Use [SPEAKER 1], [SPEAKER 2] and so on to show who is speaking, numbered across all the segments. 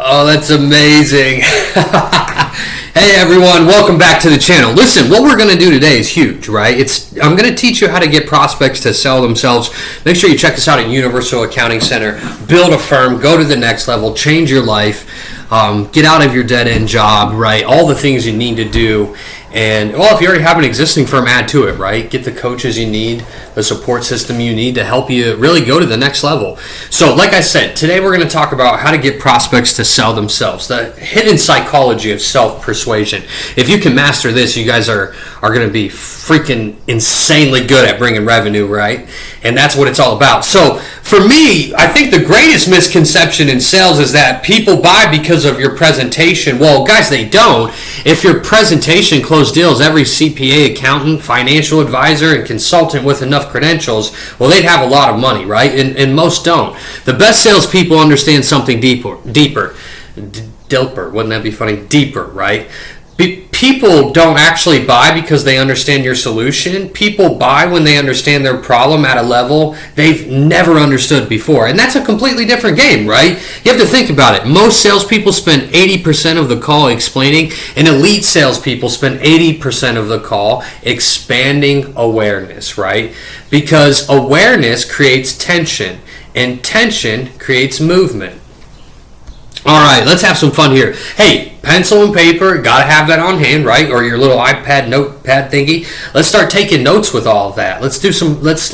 [SPEAKER 1] Oh, that's amazing. Hey everyone, welcome back to the channel. Listen, what we're going to do today is huge, right? I'm going to teach you how to get prospects to sell themselves. Make sure you check us out at Universal Accounting Center. Build a firm, go to the next level, change your life, get out of your dead-end job, right? All the things you need to do. And, well, if you already have an existing firm, add to it, right? Get the coaches you need, the support system you need to help you really go to the next level. So, like I said, today we're going to talk about how to get prospects to sell themselves, the hidden psychology of self-persuasion. If you can master this, you guys are going to be freaking insanely good at bringing revenue, right? And that's what it's all about. So, for me, I think the greatest misconception in sales is that people buy because of your presentation. Well, guys, they don't. If your presentation closed deals, every CPA, accountant, financial advisor, and consultant with enough credentials, well, they'd have a lot of money, right? And most don't. The best salespeople understand something deeper, wouldn't that be funny? Deeper, right? People don't actually buy because they understand your solution. People buy when they understand their problem at a level they've never understood before. And that's a completely different game, right? You have to think about it. Most salespeople spend 80% of the call explaining, and elite salespeople spend 80% of the call expanding awareness, right? Because awareness creates tension, and tension creates movement. All right, let's have some fun here. Hey, pencil and paper, gotta have that on hand, right? Or your little iPad notepad thingy. Let's start taking notes with all of that. Let's do some. Let's.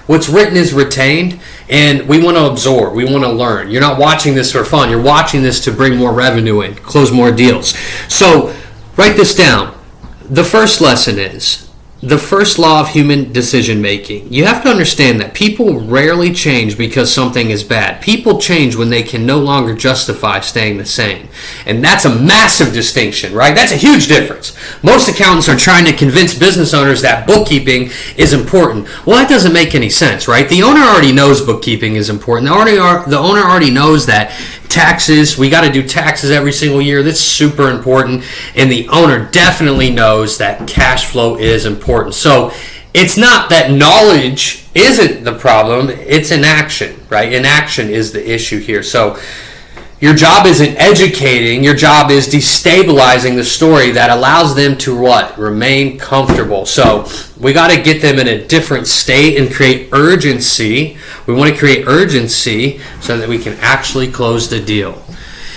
[SPEAKER 1] What's written is retained, and we want to absorb. We want to learn. You're not watching this for fun. You're watching this to bring more revenue in, close more deals. So, write this down. The first lesson is the first law of human decision making. You have to understand that people rarely change because something is bad. People change when they can no longer justify staying the same. And that's a massive distinction, right? That's a huge difference. Most accountants are trying to convince business owners that bookkeeping is important. Well, that doesn't make any sense, right? The owner already knows bookkeeping is important. The owner already knows that taxes, we got to do taxes every single year. That's super important. And the owner definitely knows that cash flow is important. So it's not that knowledge isn't the problem, it's inaction, right? Inaction is the issue here. So your job isn't educating, your job is destabilizing the story that allows them to what? Remain comfortable. So we got to get them in a different state and create urgency. We want to create urgency so that we can actually close the deal.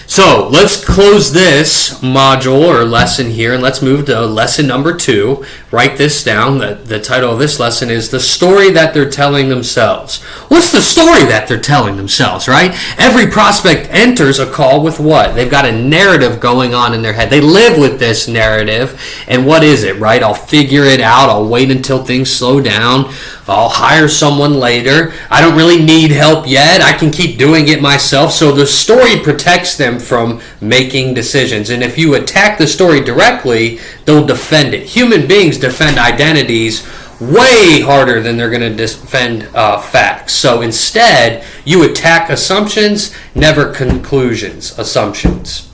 [SPEAKER 1] So let's close this module or lesson here, and let's move to lesson number 2. Write this down. The title of this lesson is The Story That They're Telling Themselves. What's the story that they're telling themselves, right? Every prospect enters a call with what? They've got a narrative going on in their head. They live with this narrative, and what is it, right? I'll figure it out. I'll wait until things slow down. I'll hire someone later. I don't really need help yet. I can keep doing it myself. So the story protects them from making decisions. And if you attack the story directly, they'll defend it. Human beings defend identities way harder than they're going to defend facts. So instead, you attack assumptions, never conclusions. Assumptions.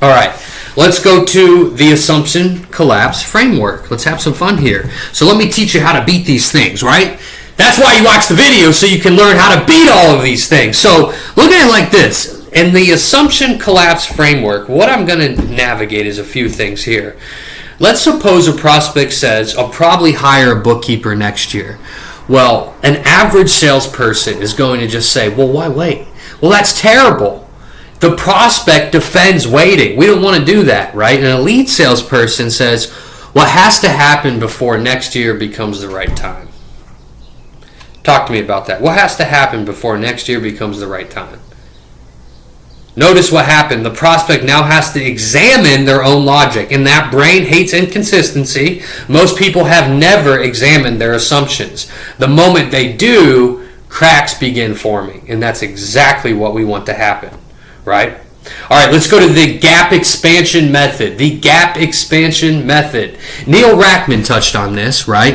[SPEAKER 1] All right. Let's go to the assumption collapse framework. Let's have some fun here. So let me teach you how to beat these things, right? That's why you watch the video, so you can learn how to beat all of these things. So look at it like this. In the assumption collapse framework, what I'm going to navigate is a few things here. Let's suppose a prospect says, I'll probably hire a bookkeeper next year. Well, an average salesperson is going to just say, well, why wait? Well, that's terrible. The prospect defends waiting. We don't want to do that, right? An elite salesperson says, what has to happen before next year becomes the right time? Talk to me about that. What has to happen before next year becomes the right time? Notice what happened. The prospect now has to examine their own logic, and that brain hates inconsistency. Most people have never examined their assumptions. The moment they do, cracks begin forming, and that's exactly what we want to happen. Right? All right, let's go to the gap expansion method. The gap expansion method. Neil Rackman touched on this, right?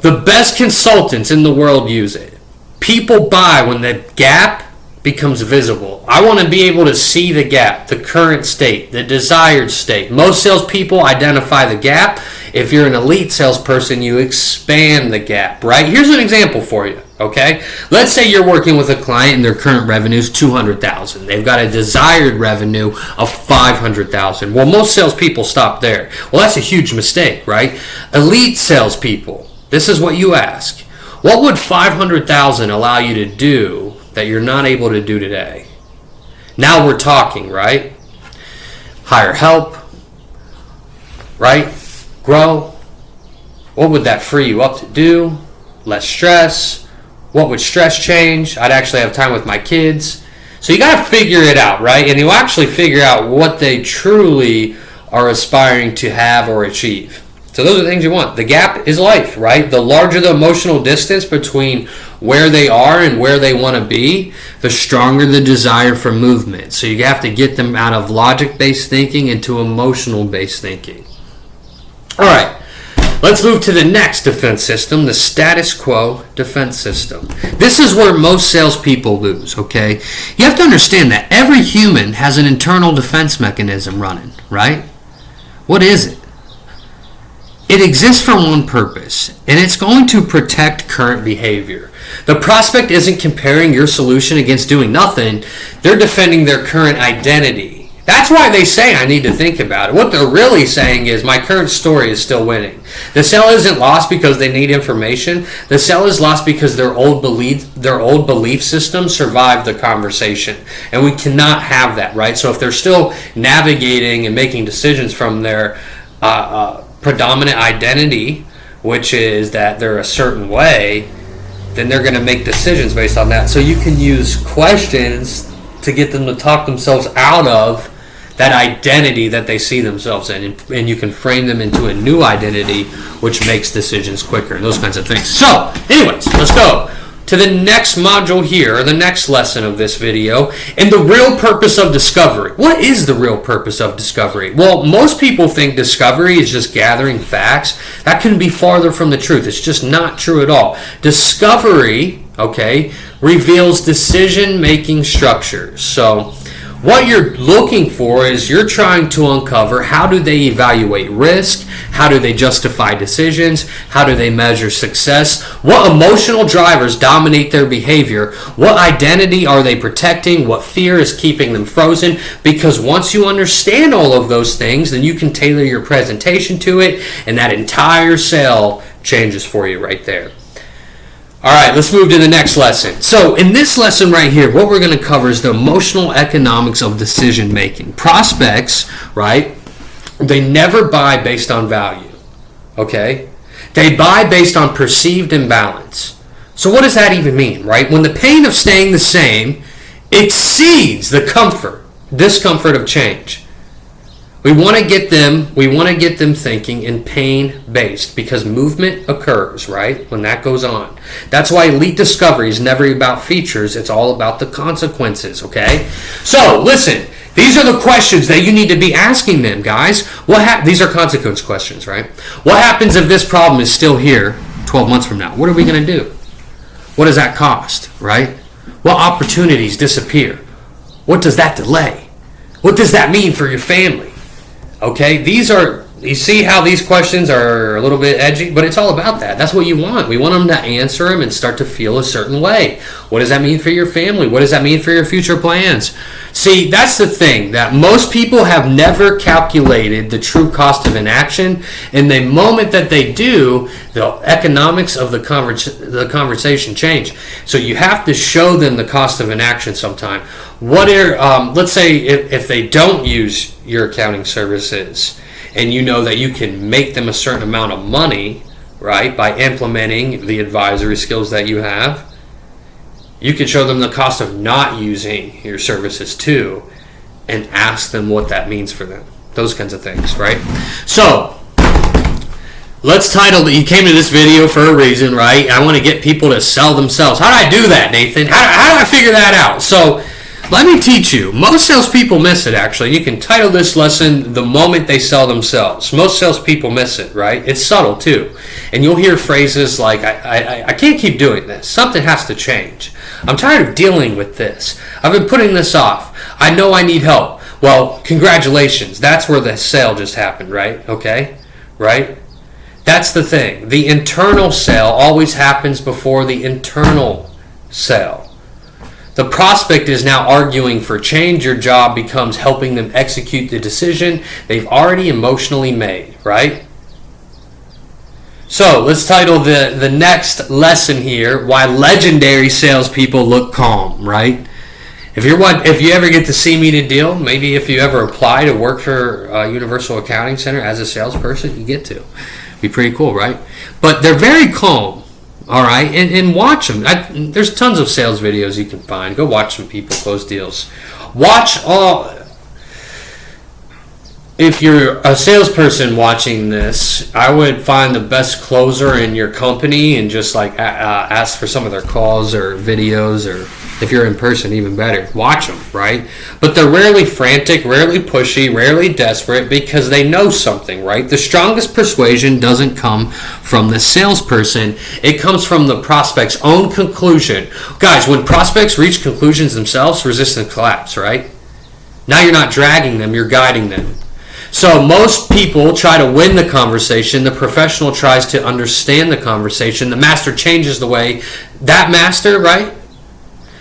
[SPEAKER 1] The best consultants in the world use it. People buy when the gap becomes visible. I want to be able to see the gap, the current state, the desired state. Most salespeople identify the gap. If you're an elite salesperson, you expand the gap, right? Here's an example for you. Okay, let's say you're working with a client and their current revenue is $200,000. They've got a desired revenue of $500,000. Well, most salespeople stop there. Well, that's a huge mistake, right? Elite salespeople, this is what you ask: what would $500,000 allow you to do that you're not able to do today? Now we're talking, right? Hire help, right? Grow. What would that free you up to do? Less stress. What would stress change? I'd actually have time with my kids. So you got to figure it out, right? And you actually figure out what they truly are aspiring to have or achieve. So those are the things you want. The gap is life, right? The larger the emotional distance between where they are and where they want to be, the stronger the desire for movement. So you have to get them out of logic-based thinking into emotional-based thinking. All right. Let's move to the next defense system, the status quo defense system. This is where most salespeople lose, okay? You have to understand that every human has an internal defense mechanism running, right? What is it? It exists for one purpose, and it's going to protect current behavior. The prospect isn't comparing your solution against doing nothing. They're defending their current identity. That's why they say I need to think about it. What they're really saying is my current story is still winning. The sale isn't lost because they need information. The sale is lost because their old belief system survived the conversation. And we cannot have that, right? So if they're still navigating and making decisions from their predominant identity, which is that they're a certain way, then they're going to make decisions based on that. So you can use questions to get them to talk themselves out of that identity that they see themselves in, and you can frame them into a new identity which makes decisions quicker and those kinds of things. So anyways, let's go to the next module here, the next lesson of this video, and the real purpose of discovery. What is the real purpose of discovery? Well, most people think discovery is just gathering facts. That couldn't be farther from the truth. It's just not true at all. Discovery, okay, reveals decision-making structures. So what you're looking for is you're trying to uncover how do they evaluate risk, how do they justify decisions, how do they measure success, what emotional drivers dominate their behavior, what identity are they protecting, what fear is keeping them frozen, because once you understand all of those things, then you can tailor your presentation to it, and that entire sale changes for you right there. All right, let's move to the next lesson. So in this lesson right here, what we're going to cover is the emotional economics of decision making. Prospects, right, they never buy based on value, okay? They buy based on perceived imbalance. So what does that even mean, right? When the pain of staying the same exceeds the discomfort of change. We want to get them thinking in pain-based, because movement occurs, right, when that goes on. That's why elite discovery is never about features. It's all about the consequences, okay? So, listen, these are the questions that you need to be asking them, guys. These are consequence questions, right? What happens if this problem is still here 12 months from now? What are we going to do? What does that cost, right? What opportunities disappear? What does that delay? What does that mean for your family? Okay, you see how these questions are a little bit edgy, but it's all about that. That's what you want. We want them to answer them and start to feel a certain way. What does that mean for your family? What does that mean for your future plans? See, that's the thing, that most people have never calculated the true cost of inaction, and the moment that they do, the economics of the conversation change. So you have to show them the cost of inaction sometime. Let's say if they don't use your accounting services, and you know that you can make them a certain amount of money, right, by implementing the advisory skills that you have, you can show them the cost of not using your services too, and ask them what that means for them. Those kinds of things, right? So, let's title it. You came to this video for a reason, right? I want to get people to sell themselves. How do I do that, Nathan? How do I figure that out? So, let me teach you. Most salespeople miss it, actually. You can title this lesson, The Moment They Sell Themselves. Most salespeople miss it, right? It's subtle, too. And you'll hear phrases like, I can't keep doing this. Something has to change. I'm tired of dealing with this. I've been putting this off. I know I need help. Well, congratulations. That's where the sale just happened, right? Okay? Right? That's the thing. The internal sale always happens before the internal sale. The prospect is now arguing for change. Your job becomes helping them execute the decision they've already emotionally made, right? So let's title the next lesson here, Why Legendary Salespeople Look Calm, right? If you ever get to see me to deal, maybe if you ever apply to work for Universal Accounting Center as a salesperson, you get to. Be pretty cool, right? But they're very calm. All right, and watch them. There's tons of sales videos you can find. Go watch some people close deals. Watch all. If you're a salesperson watching this, I would find the best closer in your company and just like ask for some of their calls or videos, or if you're in person, even better. Watch them, right? But they're rarely frantic, rarely pushy, rarely desperate because they know something, right? The strongest persuasion doesn't come from the salesperson. It comes from the prospect's own conclusion. Guys, when prospects reach conclusions themselves, resistance collapse, right? Now you're not dragging them, you're guiding them. So most people try to win the conversation. The professional tries to understand the conversation. The master changes the way that master, right?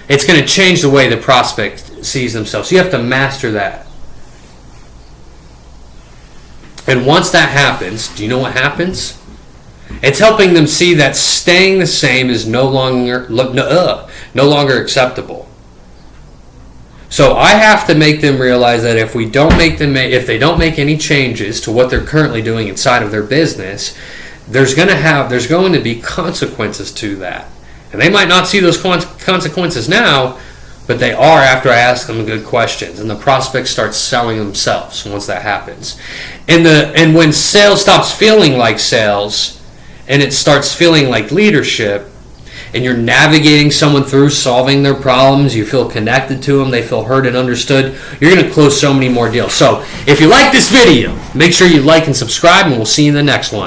[SPEAKER 1] It's going to change the way the prospect sees themselves. So you have to master that. And once that happens, do you know what happens? It's helping them see that staying the same is no longer acceptable. So I have to make them realize that if they don't make any changes to what they're currently doing inside of their business, there's going to be consequences to that. And they might not see those consequences now, but they are after I ask them good questions. And the prospect starts selling themselves once that happens. And when sales stops feeling like sales and it starts feeling like leadership, and you're navigating someone through solving their problems, you feel connected to them, they feel heard and understood, you're going to close so many more deals. So if you like this video, make sure you like and subscribe, and we'll see you in the next one.